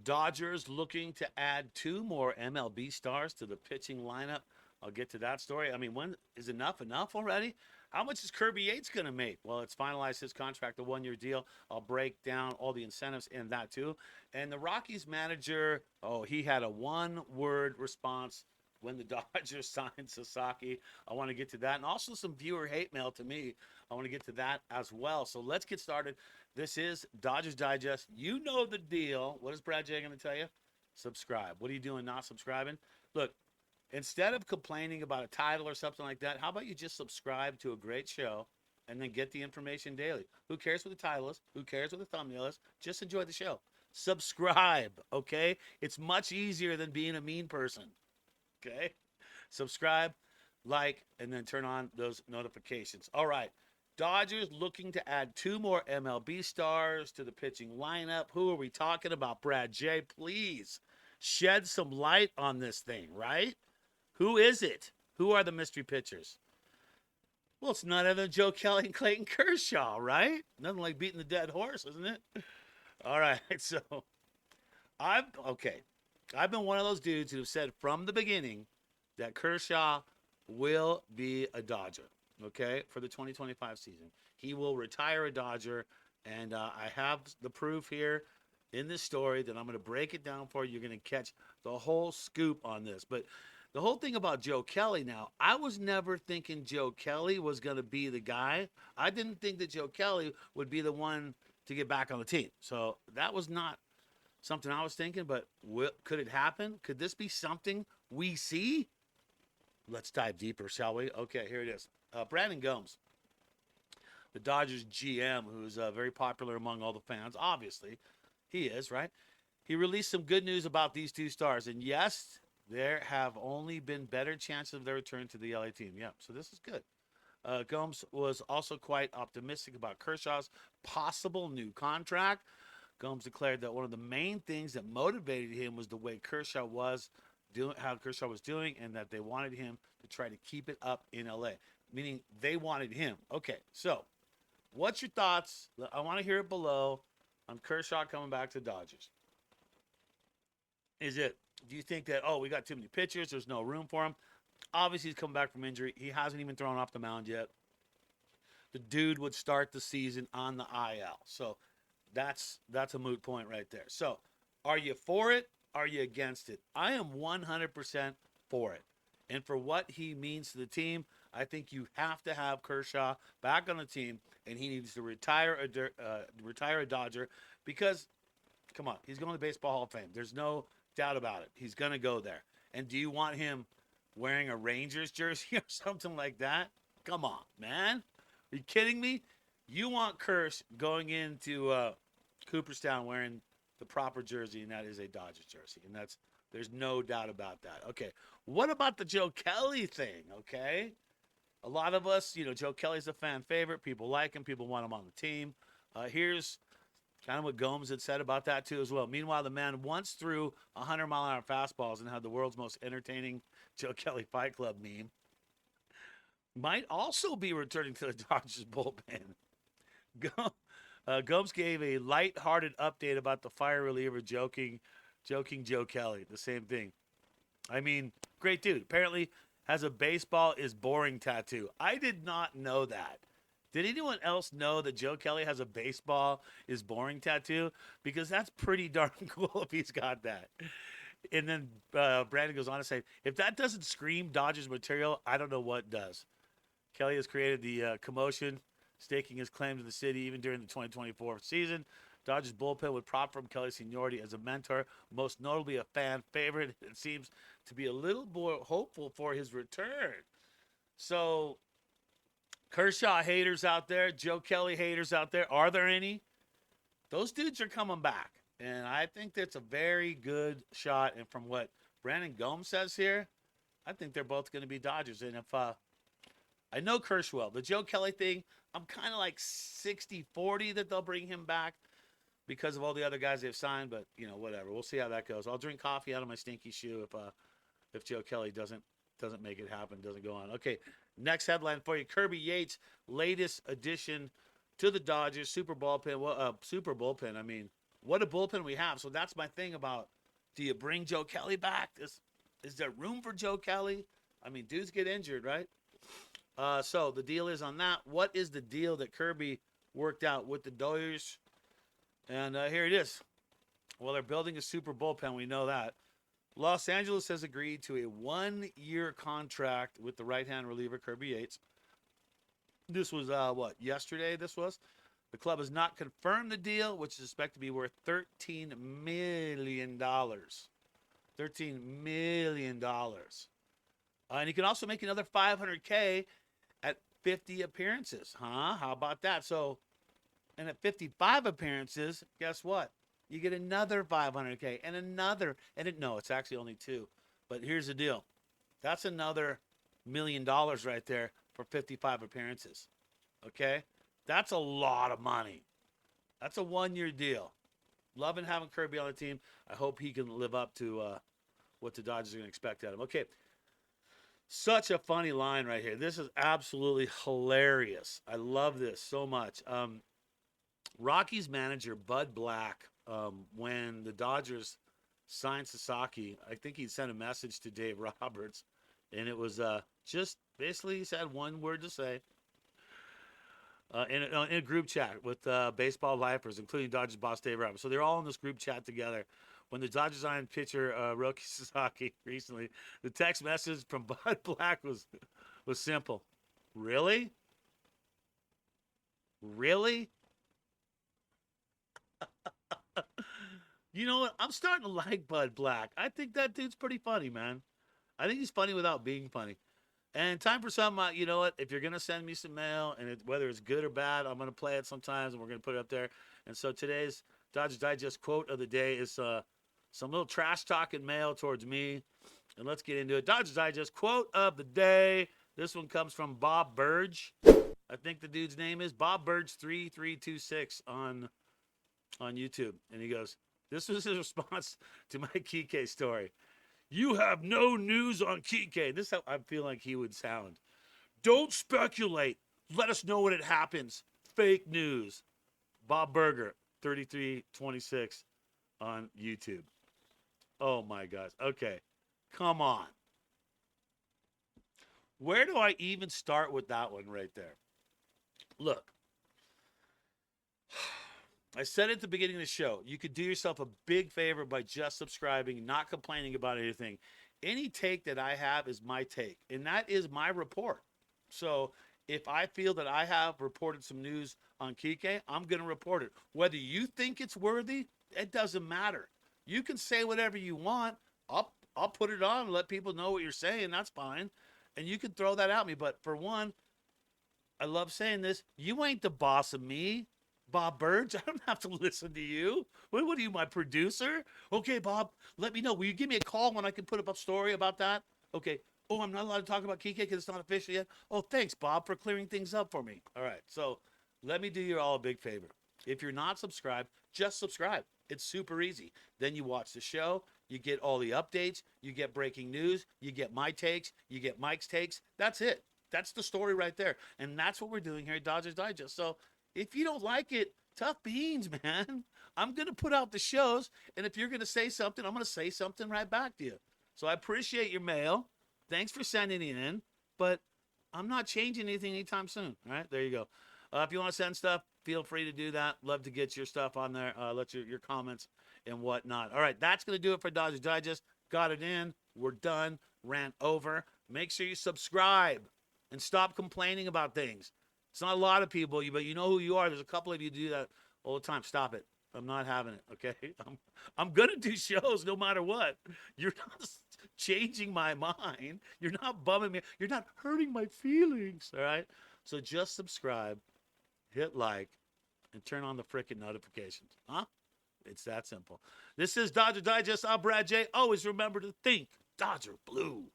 Dodgers looking to add 2 more MLB stars to the pitching lineup. I'll get to that story. I mean, when is enough already? How much is Kirby Yates going to make? Well, it's finalized his contract, a 1-year deal. I'll break down all the incentives in that too. And the Rockies manager, he had a one-word response when the Dodgers signed Sasaki. I want to get to that. And also some viewer hate mail to me. I want to get to that as well. So let's get started. This is Dodgers Digest. You know the deal. What is Brad J going to tell you? Subscribe. What are you doing not subscribing? Look, instead of complaining about a title or something like that, how about you just subscribe to a great show and then get the information daily? Who cares what the title is? Who cares what the thumbnail is? Just enjoy the show. Subscribe, okay? It's much easier than being a mean person, okay? Subscribe, like, and then turn on those notifications. All right. Dodgers looking to add 2 more MLB stars to the pitching lineup. Who are we talking about, Brad J? Please shed some light on this thing, right? Who is it? Who are the mystery pitchers? Well, it's none other than Joe Kelly and Clayton Kershaw, right? Nothing like beating the dead horse, isn't it? All right, so I've been one of those dudes who have said from the beginning that Kershaw will be a Dodger, okay, for the 2025 season. He will retire a Dodger, and I have the proof here in this story that I'm going to break it down for you. You're going to catch the whole scoop on this. But the whole thing about Joe Kelly now, I was never thinking Joe Kelly was going to be the guy. I didn't think that Joe Kelly would be the one to get back on the team. So that was not something I was thinking, but could it happen? Could this be something we see? Let's dive deeper, shall we? Okay, here it is. Brandon Gomes, the Dodgers GM, who's very popular among all the fans. Obviously, he is, right? He released some good news about these 2 stars. And yes, there have only been better chances of their return to the LA team. Yeah, so this is good. Gomes was also quite optimistic about Kershaw's possible new contract. Gomes declared that one of the main things that motivated him was the way Kershaw was doing, how Kershaw was doing, and that they wanted him to try to keep it up in LA, meaning they wanted him. Okay, so what's your thoughts? I want to hear it below on Kershaw coming back to Dodgers. Do you think that, we got too many pitchers, there's no room for him? Obviously, he's coming back from injury. He hasn't even thrown off the mound yet. The dude would start the season on the IL. So that's a moot point right there. So are you for it? Are you against it? I am 100% for it. And for what he means to the team, I think you have to have Kershaw back on the team, and he needs to retire a Dodger because, come on, he's going to the Baseball Hall of Fame. There's no doubt about it. He's going to go there. And do you want him wearing a Rangers jersey or something like that? Come on, man. Are you kidding me? You want Kersh going into Cooperstown wearing the proper jersey, and that is a Dodgers jersey. And there's no doubt about that. Okay, what about the Joe Kelly thing, okay? A lot of us, Joe Kelly's a fan favorite. People like him. People want him on the team. Here's kind of what Gomes had said about that, too, as well. Meanwhile, the man once threw 100-mile-an-hour fastballs and had the world's most entertaining Joe Kelly Fight Club meme. Might also be returning to the Dodgers bullpen. Gomes gave a light-hearted update about the fire reliever joking Joe Kelly. The same thing. I mean, great dude. Apparently has a baseball is boring tattoo. I did not know that. Did anyone else know that Joe Kelly has a baseball is boring tattoo? Because that's pretty darn cool if he's got that. And then Brandon goes on to say, if that doesn't scream Dodgers material, I don't know what does. Kelly has created the commotion, staking his claim to the city even during the 2024 season. Dodgers bullpen would prop from Kelly's seniority as a mentor, most notably a fan favorite. It seems to be a little more hopeful for his return. So, Kershaw haters out there, Joe Kelly haters out there, are there any? Those dudes are coming back. And I think that's a very good shot. And from what Brandon Gomes says here, I think they're both going to be Dodgers. And if I know Kershaw, the Joe Kelly thing, I'm kind of like 60-40 that they'll bring him back because of all the other guys they've signed. But, whatever. We'll see how that goes. I'll drink coffee out of my stinky shoe if Joe Kelly doesn't make it happen, doesn't go on. Okay, next headline for you. Kirby Yates, latest addition to the Dodgers. Super bullpen. I mean, what a bullpen we have. So that's my thing about, do you bring Joe Kelly back? Is there room for Joe Kelly? I mean, dudes get injured, right? So the deal is on that. What is the deal that Kirby worked out with the Dodgers? And here it is. Well, they're building a super bullpen. We know that. Los Angeles has agreed to a 1-year contract with the right-hand reliever Kirby Yates. This was, yesterday this was? The club has not confirmed the deal, which is expected to be worth $13 million. $13 million. And he can also make another $500K at 50 appearances. How about that? So, and at 55 appearances, guess what? You get another $500K and another. No, it's actually only 2. But here's the deal. That's another $1 million right there for 55 appearances. Okay? That's a lot of money. That's a 1-year deal. Loving having Kirby on the team. I hope he can live up to what the Dodgers are going to expect out of him. Okay. Such a funny line right here. This is absolutely hilarious. I love this so much. Rocky's manager, Bud Black, when the Dodgers signed Sasaki, I think he sent a message to Dave Roberts, and it was just basically he said one word to say in a group chat with baseball lifers, including Dodgers boss Dave Roberts. So they're all in this group chat together. When the Dodgers signed pitcher Roki Sasaki recently, the text message from Bud Black was simple. Really? Really? You know what? I'm starting to like Bud Black. I think that dude's pretty funny, man. I think he's funny without being funny. And time for some, you know what? If you're going to send me some mail, and whether it's good or bad, I'm going to play it sometimes, and we're going to put it up there. And so today's Dodgers Digest quote of the day is some little trash-talking mail towards me. And let's get into it. Dodgers Digest quote of the day. This one comes from Bob Burge. I think the dude's name is Bob Burge 3326 on YouTube. And he goes, this was his response to my Kike story. You have no news on Kike. This is how I feel like he would sound. Don't speculate. Let us know when it happens. Fake news. Bob Burger, 3326 on YouTube. Oh, my gosh. Okay. Come on. Where do I even start with that one right there? Look. I said at the beginning of the show, you could do yourself a big favor by just subscribing, not complaining about anything. Any take that I have is my take, and that is my report. So if I feel that I have reported some news on Kike, I'm going to report it. Whether you think it's worthy, it doesn't matter. You can say whatever you want. I'll put it on and let people know what you're saying. That's fine. And you can throw that at me. But for one, I love saying this. You ain't the boss of me. Bob Burge, I don't have to listen to you. What are you, my producer? Okay, Bob, let me know. Will you give me a call when I can put up a story about that? Okay. Oh, I'm not allowed to talk about Kike because it's not official yet. Oh, thanks, Bob, for clearing things up for me. All right. So let me do you all a big favor. If you're not subscribed, just subscribe. It's super easy. Then you watch the show. You get all the updates. You get breaking news. You get my takes. You get Mike's takes. That's it. That's the story right there. And that's what we're doing here at Dodgers Digest. So if you don't like it, tough beans, man. I'm going to put out the shows, and if you're going to say something, I'm going to say something right back to you. So I appreciate your mail. Thanks for sending it in, but I'm not changing anything anytime soon. All right, there you go. If you want to send stuff, feel free to do that. Love to get your stuff on there. Let your comments and whatnot. All right, that's going to do it for Dodgers Digest. Got it in. We're done. Rant over. Make sure you subscribe and stop complaining about things. It's not a lot of people, but you know who you are. There's a couple of you do that all the time. Stop it. I'm not having it, okay? I'm going to do shows no matter what. You're not changing my mind. You're not bumming me. You're not hurting my feelings, all right? So just subscribe, hit like, and turn on the frickin' notifications. Huh? It's that simple. This is Dodger Digest. I'm Brad J. Always remember to think Dodger Blue.